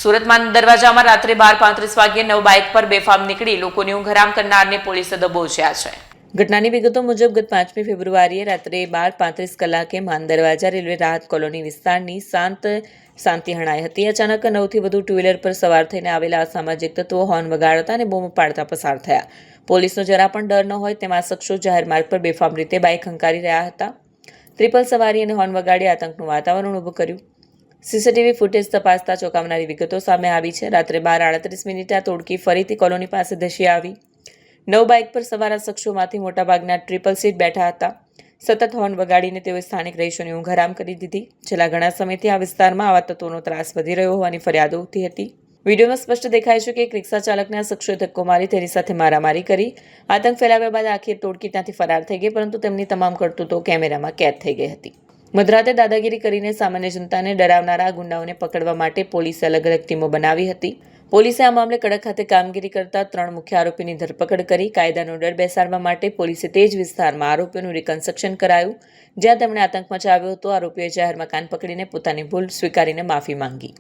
સુરતમાં દરવાજામાં રાત્રે 12:35 વાગ્યે 9 બાઇક પર બેફામ નીકળી લોકોની ઊંઘ હરામ કરનારને પોલીસે દબોચ્યા છે। ઘટનાની વિગતો મુજબ ગત 5મી ફેબ્રુઆરીએ રાત્રે 12:35 કલાકે માન દરવાજા રેલવે રાહત કોલોની વિસ્તારની શાંતિ હણાઈ હતી। અચાનક 9થી વધુ ટુ વ્હીલર પર સવાર થઈને આવેલા અસામાજિક તત્વો હોર્ન વગાડતા અને બૂમો પાડતા પસાર થયા। પોલીસનો જરા પણ ડર ન હોય તેમ આ શખ્સો જાહેર માર્ગ પર બેફામ રીતે બાઇક હંકારી રહ્યા હતા। ટ્રિપલ સવારી અને હોર્ન વગાડી આતંકનું વાતાવરણ ઊભું કર્યું। સીસીટીવી ફૂટેજ તપાસતા ચોંકાવનારી વિગતો સામે આવી છે। રાત્રે 12:38 આ તોડકી ફરીથી કોલોની પાસે ધસી આવી। 9 બાઇક પર સવાર આ શખ્સોમાંથી મોટાભાગના ટ્રિપલ સીટ બેઠા હતા। સતત હોર્ન વગાડીને તેઓએ સ્થાનિક રહીશોની ઊંઘ હરામ કરી દીધી। છેલ્લા ઘણા સમયથી આ વિસ્તારમાં આવા તત્વોનો ત્રાસ વધી રહ્યો હોવાની ફરિયાદો ઉઠી હતી। વિડીયોમાં સ્પષ્ટ દેખાય છે કે એક રિક્ષા ચાલકને આ શખ્સોએ ધક્કો મારી તેની સાથે મારામારી કરી। આતંક ફેલાવ્યા બાદ આખીર તોડકી ત્યાંથી ફરાર થઈ ગઈ, પરંતુ તેમની તમામ કરતૂતો કેમેરામાં કેદ થઈ ગઈ હતી। મધરાતે દાદાગીરી કરીને સામાન્ય જનતાને ડરાવનારા ગુંડાઓને પકડવા માટે પોલીસે અલગ અલગ ટીમો બનાવી હતી। પોલીસે આ મામલે કડક હાથે કામગીરી કરતા 3 મુખ્ય આરોપીની ધરપકડ કરી। કાયદાનો ડર બેસાડવા માટે પોલીસે તે જ વિસ્તારમાં આરોપીઓનું રિકન્સ્ટ્રક્શન કરાયું, જ્યાં તેમણે આતંક મચાવ્યો હતો। આરોપીઓએ જાહેરમાં કાન પકડીને પોતાની ભૂલ સ્વીકારીને માફી માંગી।